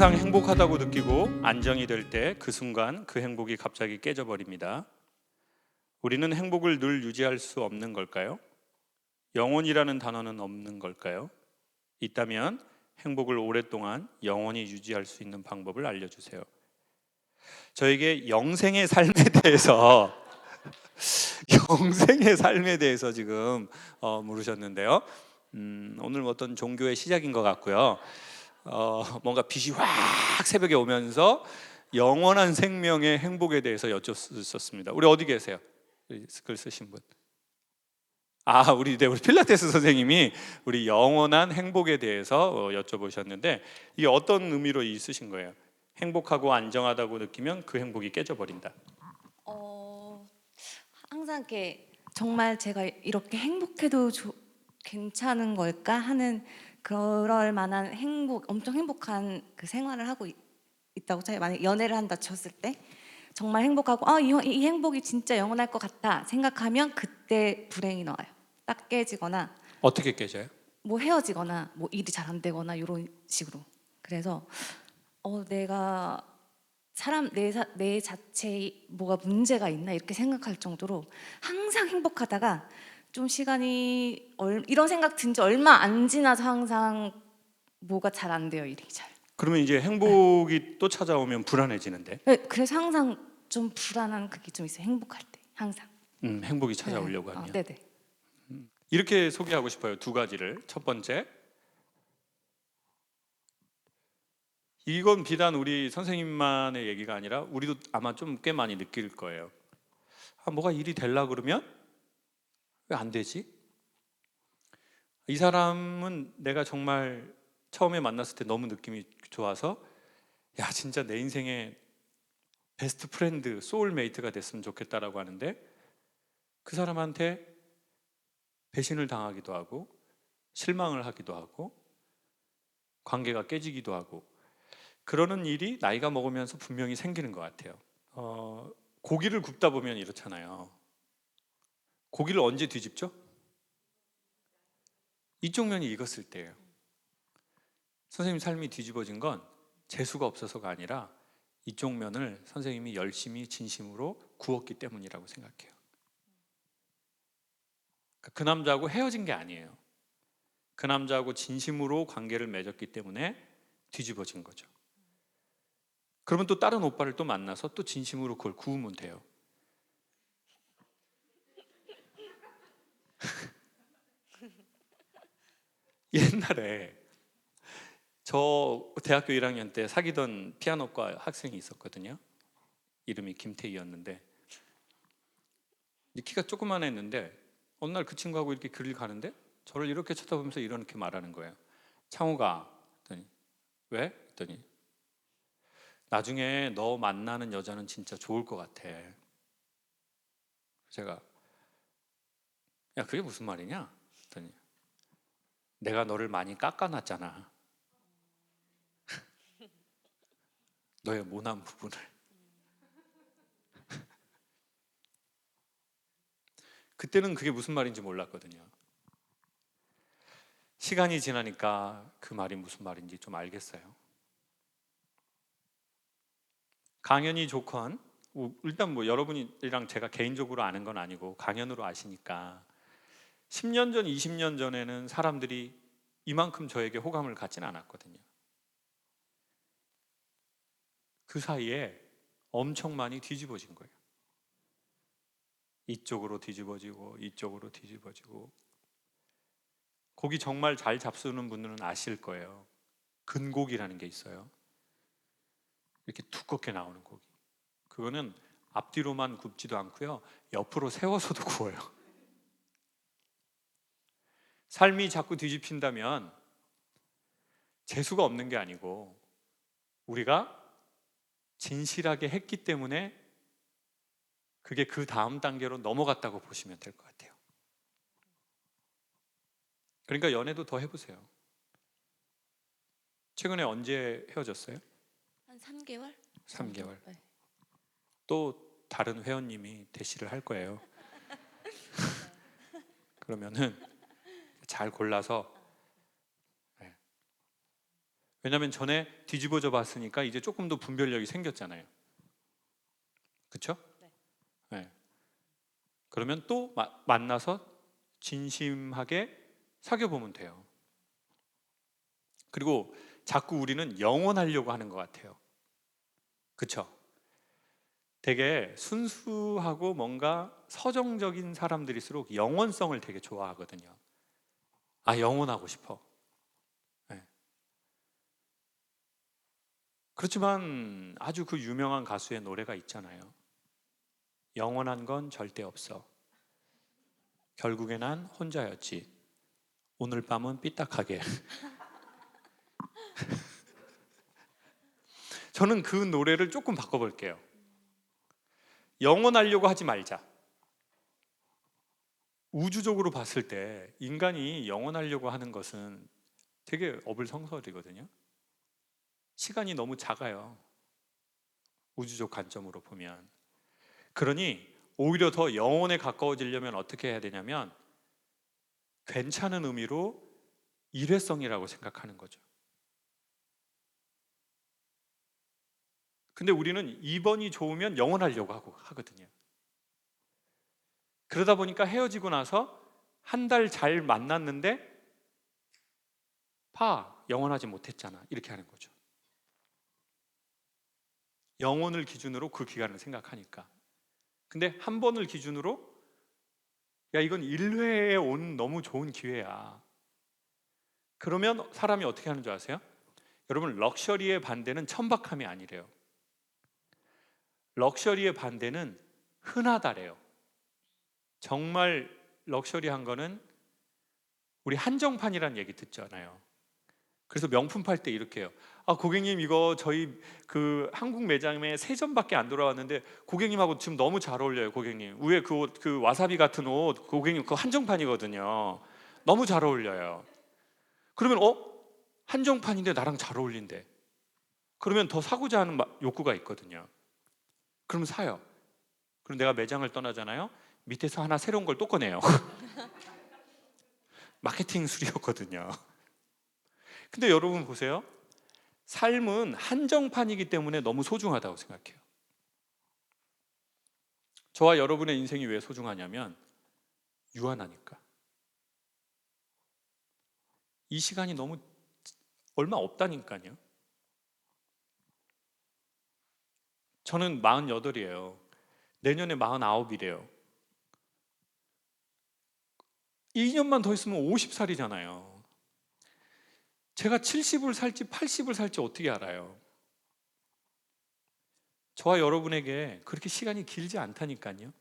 항상 행복하다고 느끼고 안정이 될 때 그 순간 그 행복이 갑자기 깨져버립니다. 우리는 행복을 늘 유지할 수 없는 걸까요? 영원이라는 단어는 없는 걸까요? 있다면 행복을 오랫동안 영원히 유지할 수 있는 방법을 알려주세요. 저에게 영생의 삶에 대해서 영생의 삶에 대해서 지금 물으셨는데요. 오늘 어떤 종교의 시작인 것 같고요. 뭔가 빛이 확 새벽에 오면서 영원한 생명의 행복에 대해서 여쭙습니다. 우리 어디 계세요? 글 쓰신 분. 우리 필라테스 선생님이 우리 영원한 행복에 대해서 여쭤보셨는데 이게 어떤 의미로 쓰신 거예요? 행복하고 안정하다고 느끼면 그 행복이 깨져버린다. 항상 이렇게 정말 제가 이렇게 행복해도 괜찮은 걸까 하는 그럴 만한 엄청 행복한 그 생활을 하고 있다고 쳐요. 만약 연애를 한다 쳤을 때 정말 행복하고 이 행복이 진짜 영원할 것 같다 생각하면 그때 불행이 나와요. 딱 깨지거나 어떻게 깨져요? 뭐 헤어지거나 뭐 일이 잘 안 되거나 이런 식으로. 그래서 내가 내 자체에 뭐가 문제가 있나 이렇게 생각할 정도로 항상 행복하다가 좀 시간이 이런 생각 든 지 얼마 안 지나서 항상 뭐가 잘 안 돼요, 일이 잘. 그러면 이제 행복이 또 찾아오면 불안해지는데. 네, 그래서 항상 좀 불안한 그게 좀 있어요. 행복할 때 항상. 행복이 찾아오려고 네. 하면. 네네. 이렇게 소개하고 싶어요. 두 가지를. 첫 번째, 이건 비단 우리 선생님만의 얘기가 아니라 우리도 아마 좀 꽤 많이 느낄 거예요. 뭐가 일이 되려 그러면 왜 안 되지? 이 사람은 내가 정말 처음에 만났을 때 너무 느낌이 좋아서 야 진짜 내 인생의 베스트 프렌드, 소울메이트가 됐으면 좋겠다라고 하는데 그 사람한테 배신을 당하기도 하고 실망을 하기도 하고 관계가 깨지기도 하고 그러는 일이 나이가 먹으면서 분명히 생기는 것 같아요. 고기를 굽다 보면 이렇잖아요. 고기를 언제 뒤집죠? 이쪽 면이 익었을 때예요. 선생님 삶이 뒤집어진 건 재수가 없어서가 아니라 이쪽 면을 선생님이 열심히 진심으로 구웠기 때문이라고 생각해요. 그 남자하고 헤어진 게 아니에요. 그 남자하고 진심으로 관계를 맺었기 때문에 뒤집어진 거죠. 그러면 또 다른 오빠를 또 만나서 또 진심으로 그걸 구우면 돼요. 옛날에 저 대학교 1학년 때 사귀던 피아노과 학생이 있었거든요. 이름이 김태희였는데 키가 조그만 했는데 어느 날 그 친구하고 이렇게 길을 가는데 저를 이렇게 쳐다보면서 이렇게 말하는 거예요. 창호가. 했더니 왜? 했더니 나중에 너 만나는 여자는 진짜 좋을 것 같아. 제가 야 그게 무슨 말이냐? 했더니 내가 너를 많이 깎아놨잖아. 너의 모난 부분을. 그때는 그게 무슨 말인지 몰랐거든요. 시간이 지나니까 그 말이 무슨 말인지 좀 알겠어요. 강연이 좋건 일단 여러분이랑 제가 개인적으로 아는 건 아니고 강연으로 아시니까 10년 전, 20년 전에는 사람들이 이만큼 저에게 호감을 갖진 않았거든요. 그 사이에 엄청 많이 뒤집어진 거예요. 이쪽으로 뒤집어지고 이쪽으로 뒤집어지고. 고기 정말 잘 잡수는 분들은 아실 거예요. 근고기라는 게 있어요. 이렇게 두껍게 나오는 고기. 그거는 앞뒤로만 굽지도 않고요. 옆으로 세워서도 구워요. 삶이 자꾸 뒤집힌다면 재수가 없는 게 아니고 우리가 진실하게 했기 때문에 그게 그 다음 단계로 넘어갔다고 보시면 될 것 같아요. 그러니까 연애도 더 해보세요. 최근에 언제 헤어졌어요? 한 3개월? 3개월. 네. 또 다른 회원님이 대시를 할 거예요. 그러면은 잘 골라서. 왜냐하면 전에 뒤집어져 봤으니까 이제 조금 더 분별력이 생겼잖아요. 그렇죠? 네. 그러면 또 만나서 진심하게 사귀어 보면 돼요. 그리고 자꾸 우리는 영원하려고 하는 것 같아요. 그렇죠? 되게 순수하고 뭔가 서정적인 사람들일수록 영원성을 되게 좋아하거든요. 아, 영원하고 싶어. 네. 그렇지만 아주 그 유명한 가수의 노래가 있잖아요. 영원한 건 절대 없어. 결국에 난 혼자였지. 오늘 밤은 삐딱하게. 저는 그 노래를 조금 바꿔볼게요. 영원하려고 하지 말자. 우주적으로 봤을 때 인간이 영원하려고 하는 것은 되게 어불성설이거든요. 시간이 너무 작아요. 우주적 관점으로 보면. 그러니 오히려 더 영혼에 가까워지려면 어떻게 해야 되냐면 괜찮은 의미로 일회성이라고 생각하는 거죠. 근데 우리는 이번이 좋으면 영원하려고 하거든요. 그러다 보니까 헤어지고 나서 한 달 잘 만났는데 영원하지 못했잖아. 이렇게 하는 거죠. 영혼을 기준으로 그 기간을 생각하니까. 근데 한 번을 기준으로 야, 이건 1회에 온 너무 좋은 기회야. 그러면 사람이 어떻게 하는 줄 아세요? 여러분, 럭셔리의 반대는 천박함이 아니래요. 럭셔리의 반대는 흔하다래요. 정말 럭셔리한 거는 우리 한정판이라는 얘기 듣잖아요. 그래서 명품 팔 때 이렇게 해요. 아, 고객님, 이거 저희 그 한국 매장에 3점밖에 안 돌아왔는데 고객님하고 지금 너무 잘 어울려요. 고객님, 위에 그 옷, 그 와사비 같은 옷, 고객님 그거 한정판이거든요. 너무 잘 어울려요. 그러면 한정판인데 나랑 잘 어울린대. 그러면 더 사고자 하는 욕구가 있거든요. 그럼 사요. 그럼 내가 매장을 떠나잖아요. 밑에서 하나 새로운 걸 또 꺼내요. 마케팅 수리였거든요. 근데 여러분 보세요. 삶은 한정판이기 때문에 너무 소중하다고 생각해요. 저와 여러분의 인생이 왜 소중하냐면 유한하니까. 이 시간이 너무 얼마 없다니까요. 저는 48이에요. 내년에 49이래요. 2년만 더 있으면 50살이잖아요. 제가 70을 살지 80을 살지 어떻게 알아요? 저와 여러분에게 그렇게 시간이 길지 않다니까요.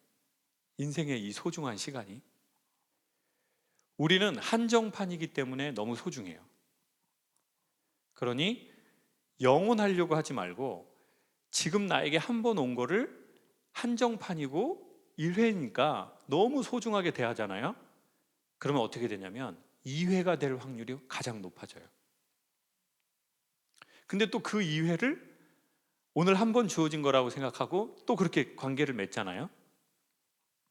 인생의 이 소중한 시간이. 우리는 한정판이기 때문에 너무 소중해요. 그러니 영원하려고 하지 말고 지금 나에게 한 번 온 거를 한정판이고 1회니까 너무 소중하게 대하잖아요. 그러면 어떻게 되냐면 2회가 될 확률이 가장 높아져요. 근데 또 그 2회를 오늘 한 번 주어진 거라고 생각하고 또 그렇게 관계를 맺잖아요.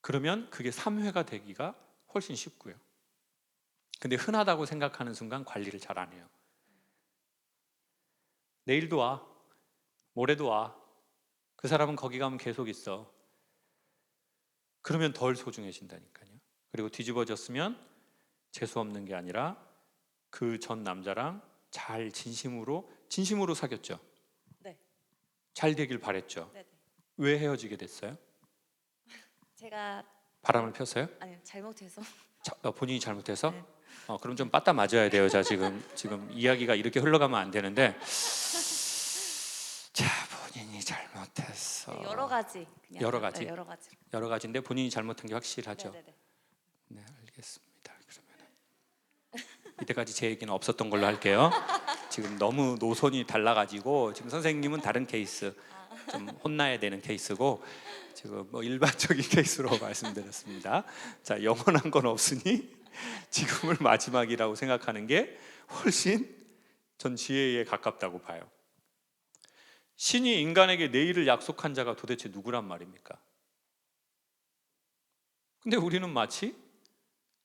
그러면 그게 3회가 되기가 훨씬 쉽고요. 근데 흔하다고 생각하는 순간 관리를 잘 안 해요. 내일도 와, 모레도 와. 그 사람은 거기 가면 계속 있어. 그러면 덜 소중해진다니까요. 그리고 뒤집어졌으면 재수 없는 게 아니라 그 전 남자랑 잘 진심으로 사귀었죠. 네. 잘 되길 바랬죠. 네. 왜 헤어지게 됐어요? 제가 바람을 폈어요? 아니 잘못해서. 본인이 잘못해서? 네. 그럼 좀 빠따 맞아야 돼요. 자, 지금 이야기가 이렇게 흘러가면 안 되는데. 자, 본인이 잘못했어. 네, 여러 가지. 그냥 여러 가지. 네, 여러 가지. 여러 가지인데 본인이 잘못한 게 확실하죠. 네네네. 네, 알겠습니다. 그러면 이때까지 제 얘기는 없었던 걸로 할게요. 지금 너무 노선이 달라가지고 지금 선생님은 다른 케이스, 좀 혼나야 되는 케이스고 지금 뭐 일반적인 케이스로 말씀드렸습니다. 자, 영원한 건 없으니 지금을 마지막이라고 생각하는 게 훨씬 전 지혜에 가깝다고 봐요. 신이 인간에게 내일을 약속한 자가 도대체 누구란 말입니까? 근데 우리는 마치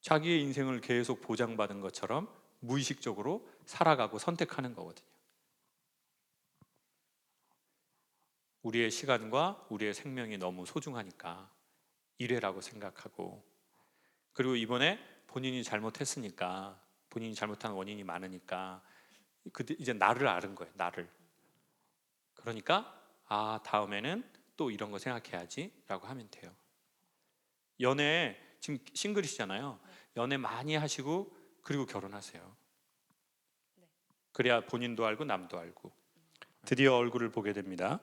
자기의 인생을 계속 보장받은 것처럼 무의식적으로 살아가고 선택하는 거거든요. 우리의 시간과 우리의 생명이 너무 소중하니까 일회라고 생각하고, 그리고 이번에 본인이 잘못했으니까, 본인이 잘못한 원인이 많으니까 그때 이제 나를 아는 거예요. 나를. 그러니까 다음에는 또 이런 거 생각해야지 라고 하면 돼요. 연애, 지금 싱글이시잖아요. 연애 많이 하시고 그리고 결혼하세요. 그래야 본인도 알고 남도 알고. 드디어 얼굴을 보게 됩니다.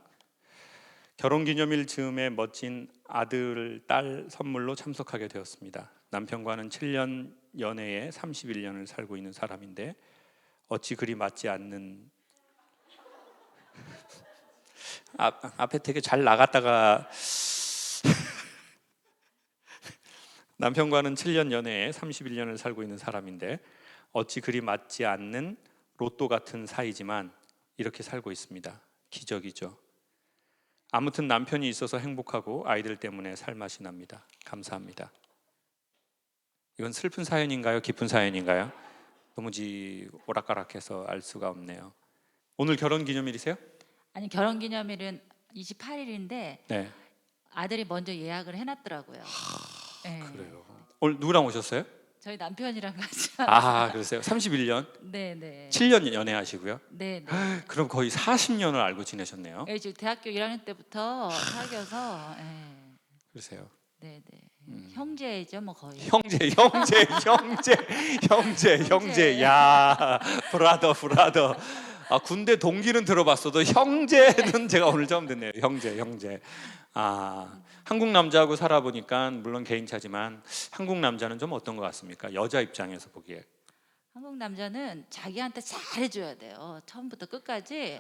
결혼기념일 즈음에 멋진 아들, 딸 선물로 참석하게 되었습니다. 남편과는 7년 연애에 31년을 살고 있는 사람인데 어찌 그리 맞지 않는, 앞에 되게 잘 나갔다가 남편과는 7년 연애에 31년을 살고 있는 사람인데 어찌 그리 맞지 않는 로또 같은 사이지만 이렇게 살고 있습니다. 기적이죠. 아무튼 남편이 있어서 행복하고 아이들 때문에 살맛이 납니다. 감사합니다. 이건 슬픈 사연인가요? 기쁜 사연인가요? 도무지 오락가락해서 알 수가 없네요. 오늘 결혼 기념일이세요? 아니 결혼기념일은 28일인데 네. 아들이 먼저 예약을 해놨더라고요. 네. 그래요. 오늘 누구랑 오셨어요? 저희 남편이랑 같이. 그러세요. 31년? 네네. 7년 연애하시고요? 네네. 그럼 거의 40년을 알고 지내셨네요. 네, 지금 대학교 1학년 때부터 사귀어서. 그러세요. 네네. 형제죠 뭐 거의. 형제. 야, 브라더. 군대 동기는 들어봤어도 형제는 제가 오늘 처음 듣네요. 형제. 한국 남자하고 살아보니까 물론 개인차지만 한국 남자는 좀 어떤 것 같습니까? 여자 입장에서 보기에. 한국 남자는 자기한테 잘해줘야 돼요. 처음부터 끝까지.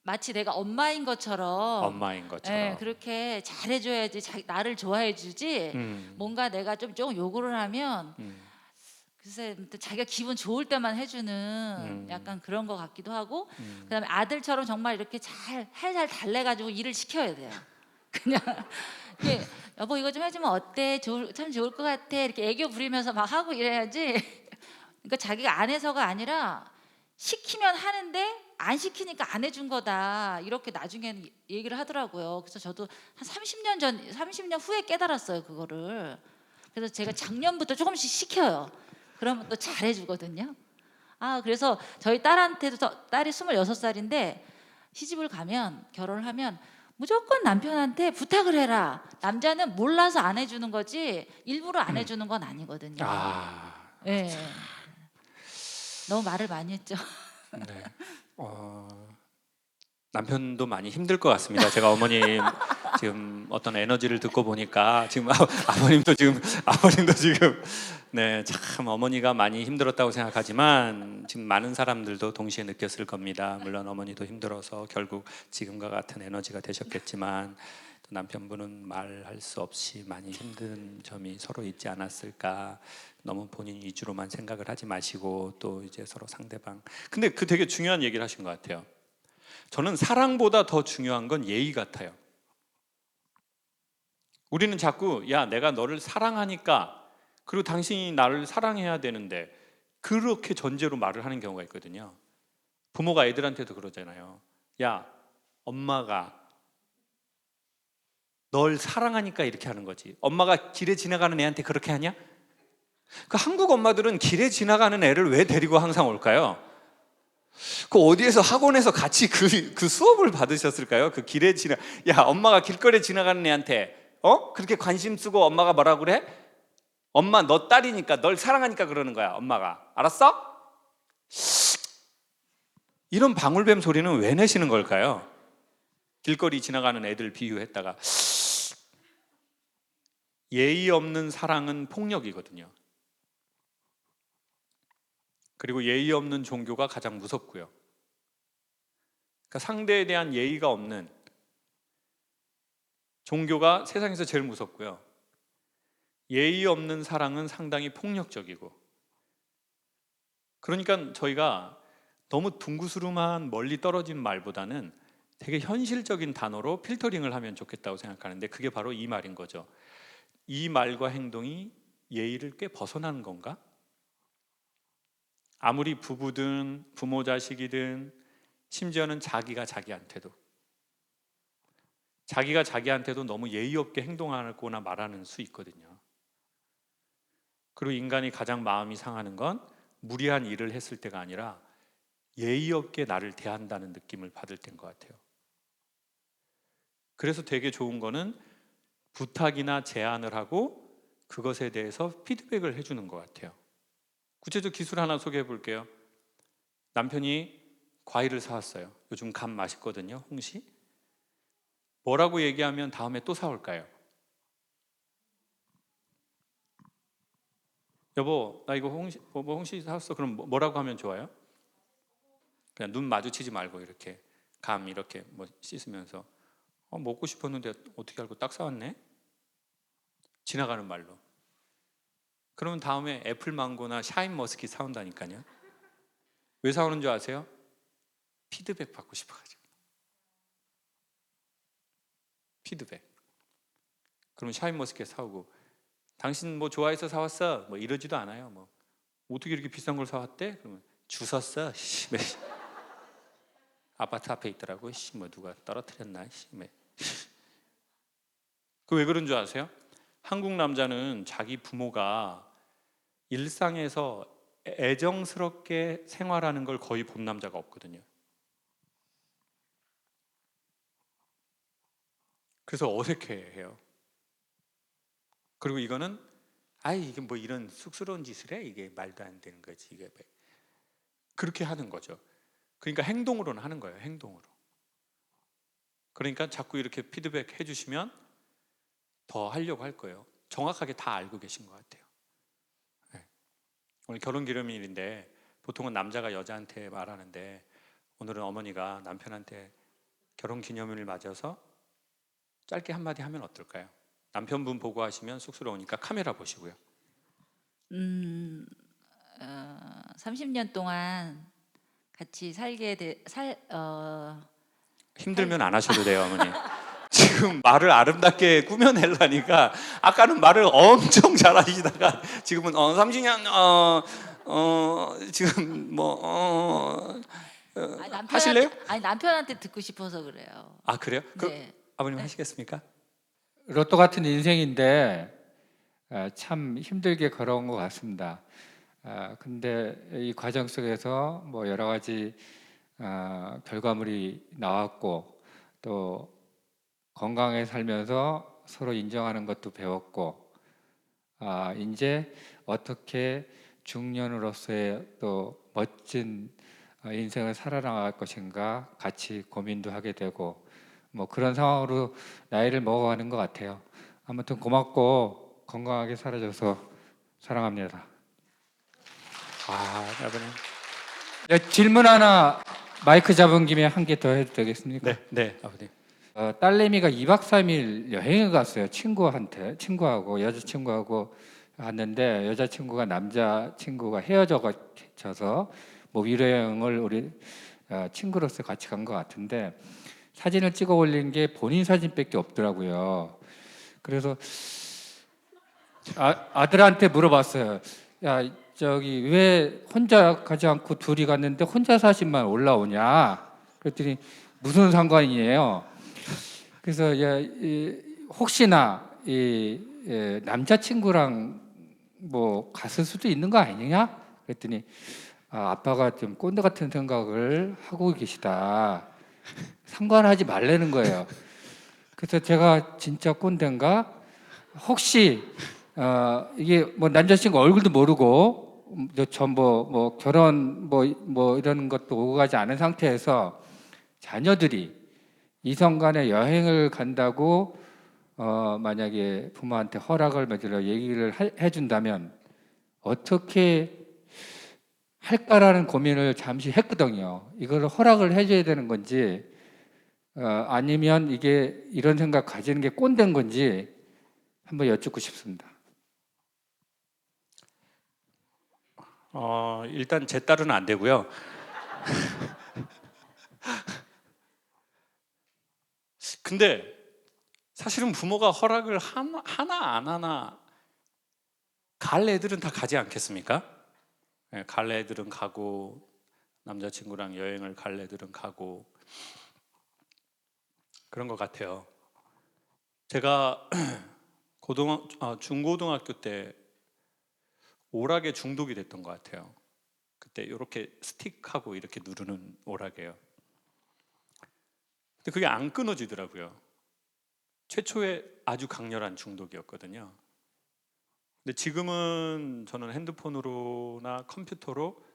마치 내가 엄마인 것처럼. 엄마인 것처럼. 네, 그렇게 잘해줘야지 나를 좋아해주지. 뭔가 내가 좀 조금 요구를 하면 글쎄 자기가 기분 좋을 때만 해주는 약간 그런 것 같기도 하고. 그다음에 아들처럼 정말 이렇게 잘 살살 달래가지고 일을 시켜야 돼요. 그냥 이게 여보 이거 좀 해주면 어때? 참 좋을 것 같아. 이렇게 애교 부리면서 막 하고 이래야지. 그러니까 자기가 안 해서가 아니라 시키면 하는데 안 시키니까 안 해준 거다. 이렇게 나중에는 얘기를 하더라고요. 그래서 저도 한 30년 후에 깨달았어요, 그거를. 그래서 제가 작년부터 조금씩 시켜요. 그러면 또 잘해주거든요. 그래서 저희 딸한테도, 딸이 26살인데 시집을 가면, 결혼을 하면 무조건 남편한테 부탁을 해라. 남자는 몰라서 안 해주는 거지 일부러 안 해주는 건 아니거든요. 네. 너무 말을 많이 했죠. 네. 남편도 많이 힘들 것 같습니다. 제가 어머님 지금 어떤 에너지를 듣고 보니까 지금 아버님도 지금 네, 참 어머니가 많이 힘들었다고 생각하지만 지금 많은 사람들도 동시에 느꼈을 겁니다. 물론 어머니도 힘들어서 결국 지금과 같은 에너지가 되셨겠지만 또 남편분은 말할 수 없이 많이 힘든 점이 서로 있지 않았을까. 너무 본인 위주로만 생각을 하지 마시고 또 이제 서로 상대방. 근데 그 되게 중요한 얘기를 하신 것 같아요. 저는 사랑보다 더 중요한 건 예의 같아요. 우리는 자꾸 내가 너를 사랑하니까 그리고 당신이 나를 사랑해야 되는데 그렇게 전제로 말을 하는 경우가 있거든요. 부모가 애들한테도 그러잖아요. 엄마가 널 사랑하니까 이렇게 하는 거지. 엄마가 길에 지나가는 애한테 그렇게 하냐? 그 한국 엄마들은 길에 지나가는 애를 왜 데리고 항상 올까요? 그 어디에서 학원에서 같이 그 수업을 받으셨을까요? 그 길에 엄마가 길거리에 지나가는 애한테 그렇게 관심 쓰고 엄마가 뭐라 그래? 엄마 너 딸이니까 널 사랑하니까 그러는 거야. 엄마가 알았어? 이런 방울뱀 소리는 왜 내시는 걸까요? 길거리 지나가는 애들 비유했다가 예의 없는 사랑은 폭력이거든요. 그리고 예의 없는 종교가 가장 무섭고요. 그러니까 상대에 대한 예의가 없는 종교가 세상에서 제일 무섭고요. 예의 없는 사랑은 상당히 폭력적이고. 그러니까 저희가 너무 둥구스름한 멀리 떨어진 말보다는 되게 현실적인 단어로 필터링을 하면 좋겠다고 생각하는데 그게 바로 이 말인 거죠. 이 말과 행동이 예의를 꽤 벗어나는 건가? 아무리 부부든 부모 자식이든 심지어는 자기가 자기한테도 자기가 자기한테도 너무 예의 없게 행동하거나 말하는 수 있거든요. 그리고 인간이 가장 마음이 상하는 건 무리한 일을 했을 때가 아니라 예의 없게 나를 대한다는 느낌을 받을 때인 것 같아요. 그래서 되게 좋은 거는 부탁이나 제안을 하고 그것에 대해서 피드백을 해주는 것 같아요. 구체적 기술 하나 소개해 볼게요. 남편이 과일을 사왔어요. 요즘 감 맛있거든요, 홍시. 뭐라고 얘기하면 다음에 또 사올까요? 여보, 나 이거 홍시 사왔어. 그럼 뭐라고 하면 좋아요? 그냥 눈 마주치지 말고 이렇게 감 이렇게 뭐 씻으면서 먹고 싶었는데 어떻게 알고 딱 사왔네? 지나가는 말로. 그러면 다음에 애플 망고나 샤인 머스킷 사온다니까요. 왜 사오는 줄 아세요? 피드백 받고 싶어가지고. 피드백. 그럼 샤인 머스킷 사오고, 당신 뭐 좋아해서 사왔어? 뭐 이러지도 않아요. 뭐 어떻게 이렇게 비싼 걸 사왔대? 그러면 주웠어. 아파트 앞에 있더라고. 뭐 누가 떨어뜨렸나? 그 왜 그런 줄 아세요? 한국 남자는 자기 부모가 일상에서 애정스럽게 생활하는 걸 거의 본 남자가 없거든요. 그래서 어색해해요. 그리고 이거는 이게 뭐 이런 쑥스러운 짓을 해? 이게 말도 안 되는 거지. 이게 그렇게 하는 거죠. 그러니까 행동으로는 하는 거예요. 행동으로. 그러니까 자꾸 이렇게 피드백 해주시면 더 하려고 할 거예요. 정확하게 다 알고 계신 것 같아요. 네. 오늘 결혼기념일인데 보통은 남자가 여자한테 말하는데 오늘은 어머니가 남편한테 결혼기념일을 맞아서 짧게 한마디 하면 어떨까요? 남편분 보고 하시면 쑥스러우니까 카메라 보시고요. 30년 동안 같이 힘들면 안 하셔도 돼요, 어머니. 지금 말을 아름답게 꾸며내려니까 아까는 말을 엄청 잘하시다가 지금은 30년 지금 하실래요? 남편한테 듣고 싶어서 그래요. 아 그래요? 네. 아버님 하시겠습니까? 로또 같은 인생인데 참 힘들게 걸어온 것 같습니다. 근데 이 과정 속에서 뭐 여러 가지 결과물이 나왔고 또 건강하게 살면서 서로 인정하는 것도 배웠고 이제 어떻게 중년으로서의 또 멋진 인생을 살아나갈 것인가 같이 고민도 하게 되고 뭐 그런 상황으로 나이를 먹어가는 것 같아요. 아무튼 고맙고 건강하게 살아줘서 사랑합니다. 아버님. 질문 하나 마이크 잡은 김에 한 개 더 해도 되겠습니까? 네, 아버님. 딸내미가 2박 3일 여행을 갔어요. 친구하고 여자친구하고 갔는데 여자친구가 남자친구가 헤어져서 뭐 위로여행을 우리 친구로서 같이 간 것 같은데 사진을 찍어 올린 게 본인 사진밖에 없더라고요. 그래서 아들한테 물어봤어요. 야, 저기 왜 혼자 가지 않고 둘이 갔는데 혼자 사진만 올라오냐? 그랬더니 무슨 상관이에요? 그래서 혹시나 남자친구랑 뭐 갔을 수도 있는 거 아니냐? 그랬더니 아빠가 좀 꼰대 같은 생각을 하고 계시다. 상관하지 말라는 거예요. 그래서 제가 진짜 꼰대인가? 혹시 이게 뭐 남자친구 얼굴도 모르고 뭐 결혼 뭐 이런 것도 오고 가지 않은 상태에서 자녀들이 이성 간에 여행을 간다고 만약에 부모한테 허락을 받으러 얘기를 해준다면 어떻게 할까라는 고민을 잠시 했거든요. 이걸 허락을 해줘야 되는 건지 아니면 이게 이런 생각 가지는 게 꼰대인 건지 한번 여쭙고 싶습니다. 일단 제 딸은 안 되고요. 근데 사실은 부모가 허락을 하나 안 하나 갈 애들은 다 가지 않겠습니까? 네, 갈 애들은 가고 남자친구랑 여행을 갈 애들은 가고 그런 것 같아요. 제가 중고등학교 때 오락에 중독이 됐던 것 같아요. 그때 이렇게 스틱하고 이렇게 누르는 오락이에요. 근데 그게 안 끊어지더라고요. 최초의 아주 강렬한 중독이었거든요. 근데 지금은 저는 핸드폰으로나 컴퓨터로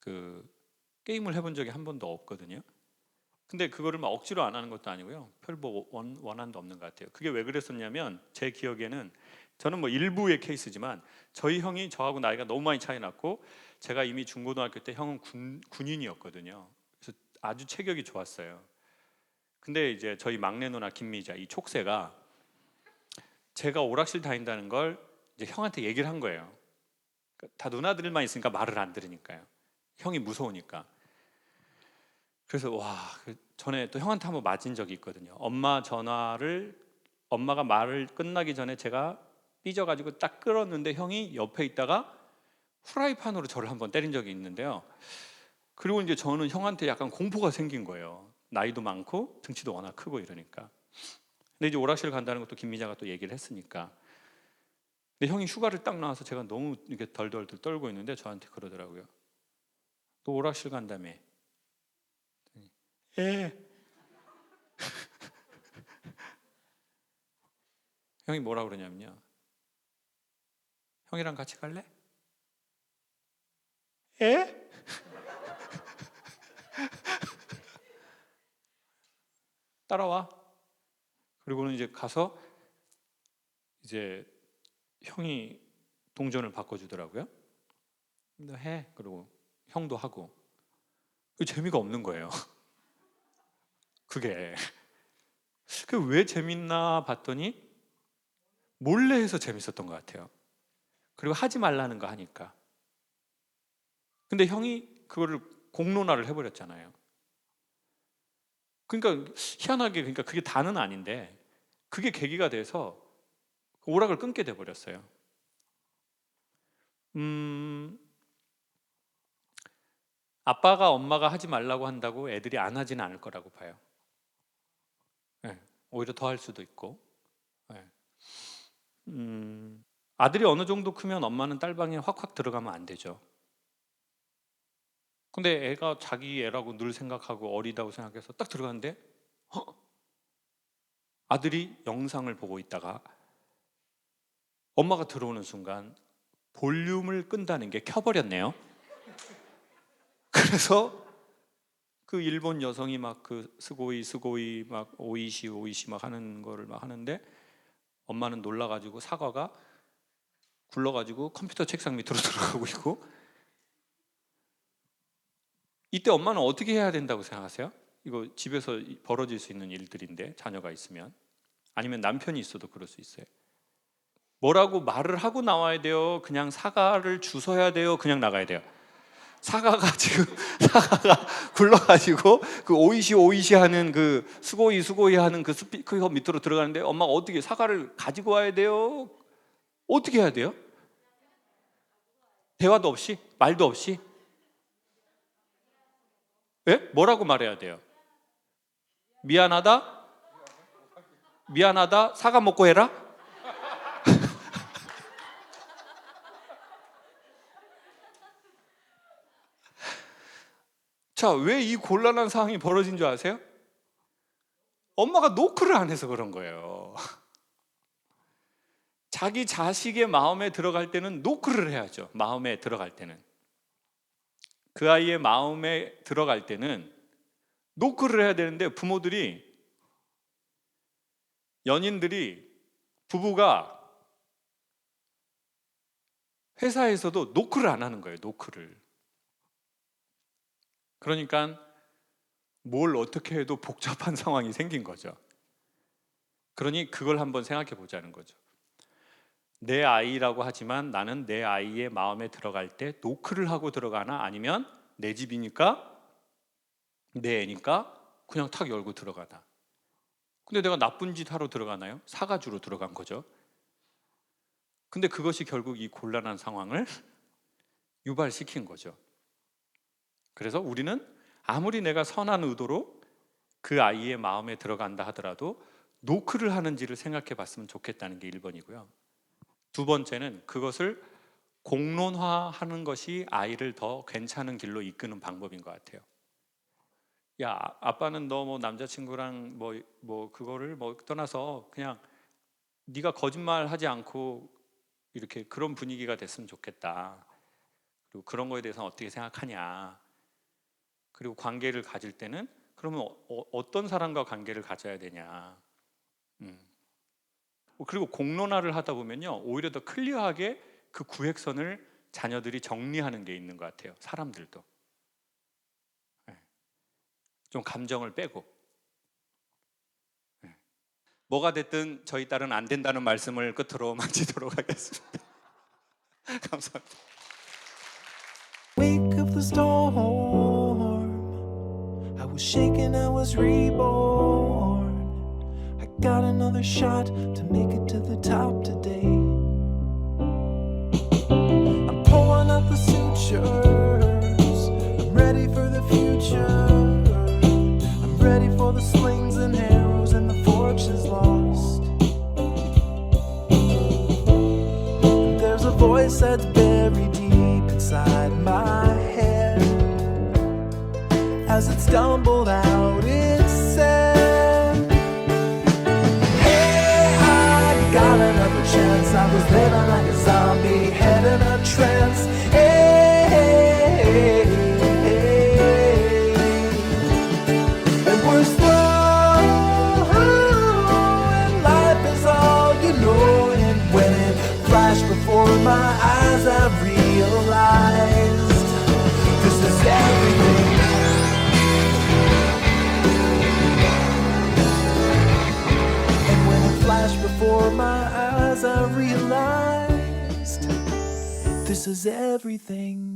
그 게임을 해본 적이 한 번도 없거든요. 근데 그거를 막 억지로 안 하는 것도 아니고요. 별 뭐 원한도 없는 것 같아요. 그게 왜 그랬었냐면 제 기억에는 저는 뭐 일부의 케이스지만 저희 형이 저하고 나이가 너무 많이 차이 났고 제가 이미 중고등학교 때 형은 군인이었거든요. 그래서 아주 체격이 좋았어요. 근데 이제 저희 막내 누나 김미자 이 촉새가 제가 오락실 다닌다는 걸 이제 형한테 얘기를 한 거예요. 다 누나들만 있으니까 말을 안 들으니까요. 형이 무서우니까. 그래서 전에 또 형한테 한번 맞은 적이 있거든요. 엄마가 말을 끝나기 전에 제가 삐져가지고 딱 끌었는데 형이 옆에 있다가 후라이팬으로 저를 한번 때린 적이 있는데요. 그리고 이제 저는 형한테 약간 공포가 생긴 거예요. 나이도 많고 등치도 워낙 크고 이러니까. 근데 이제 오락실 간다는 것도 김미자가 또 얘기를 했으니까. 근데 형이 휴가를 딱 나와서 제가 너무 이렇게 덜덜덜 떨고 있는데 저한테 그러더라고요. 또 오락실 간다며. 예. 형이 뭐라 그러냐면요. 형이랑 같이 갈래? 예? 따라와. 그리고는 이제 가서 이제 형이 동전을 바꿔주더라고요. 너 해. 그리고 형도 하고. 재미가 없는 거예요. 그게 왜 재밌나 봤더니 몰래 해서 재밌었던 것 같아요. 그리고 하지 말라는 거 하니까. 근데 형이 그거를 공론화를 해버렸잖아요. 그러니까 희한하게 그게 다는 아닌데 그게 계기가 돼서 오락을 끊게 돼버렸어요. 아빠가 엄마가 하지 말라고 한다고 애들이 안 하지는 않을 거라고 봐요. 네, 오히려 더 할 수도 있고. 네. 아들이 어느 정도 크면 엄마는 딸방에 확확 들어가면 안 되죠. 근데 애가 자기 애라고 늘 생각하고 어리다고 생각해서 딱 들어갔는데 아들이 영상을 보고 있다가 엄마가 들어오는 순간 볼륨을 끈다는 게 켜버렸네요. 그래서 그 일본 여성이 막 그 스고이 막 오이시 막 하는 거를 막 하는데 엄마는 놀라가지고 사과가 굴러가지고 컴퓨터 책상 밑으로 들어가고 있고. 이때 엄마는 어떻게 해야 된다고 생각하세요? 이거 집에서 벌어질 수 있는 일들인데 자녀가 있으면 아니면 남편이 있어도 그럴 수 있어요. 뭐라고 말을 하고 나와야 돼요? 그냥 사과를 주워야 돼요? 그냥 나가야 돼요? 사과가 굴러가지고 그 오이시 하는 그 스고이 하는 그 스피커 밑으로 들어가는데 엄마가 어떻게 사과를 가지고 와야 돼요? 어떻게 해야 돼요? 대화도 없이? 말도 없이? 예? 뭐라고 말해야 돼요? 미안하다? 사과 먹고 해라? 자, 왜 이 곤란한 상황이 벌어진 줄 아세요? 엄마가 노크를 안 해서 그런 거예요. 자기 자식의 마음에 들어갈 때는 노크를 해야죠. 마음에 들어갈 때는. 그 아이의 마음에 들어갈 때는 노크를 해야 되는데 연인들이 부부가 회사에서도 노크를 안 하는 거예요. 노크를. 그러니까 뭘 어떻게 해도 복잡한 상황이 생긴 거죠. 그러니 그걸 한번 생각해 보자는 거죠. 내 아이라고 하지만 나는 내 아이의 마음에 들어갈 때 노크를 하고 들어가나 아니면 내 집이니까 내 애니까 그냥 탁 열고 들어가나. 근데 내가 나쁜 짓 하러 들어가나요? 사가주로 들어간 거죠. 근데 그것이 결국 이 곤란한 상황을 유발시킨 거죠. 그래서 우리는 아무리 내가 선한 의도로 그 아이의 마음에 들어간다 하더라도 노크를 하는지를 생각해 봤으면 좋겠다는 게 1번이고요. 두 번째는 그것을 공론화하는 것이 아이를 더 괜찮은 길로 이끄는 방법인 것 같아요. 야, 아빠는 너 뭐 남자친구랑 뭐 그거를 뭐 떠나서 그냥 네가 거짓말하지 않고 이렇게 그런 분위기가 됐으면 좋겠다. 그리고 그런 거에 대해서는 어떻게 생각하냐. 그리고 관계를 가질 때는 그러면 어떤 사람과 관계를 가져야 되냐. 그리고 공론화를 하다 보면요, 오히려 더 클리어하게 그 구획선을 자녀들이 정리하는 게 있는 것 같아요. 사람들도 좀 감정을 빼고. 뭐가 됐든 저희 딸은 안 된다는 말씀을 끝으로 마치도록 하겠습니다. 감사합니다. Wake of the storm, I was shaken, I was reborn. I got another shot to make it to the top today. I'm pulling up the sutures, I'm ready for the future. I'm ready for the slings and arrows and the fortunes lost. And there's a voice that's buried deep inside my head. As it stumbled out, it said, hey, I got another chance. I was living like a zombie, head in a trance. Hey, hey, hey, and we're slow, and life is all you know. And when it flashed before my eyes, I realized this is everything. And when it flashed before my eyes, I realized this is everything.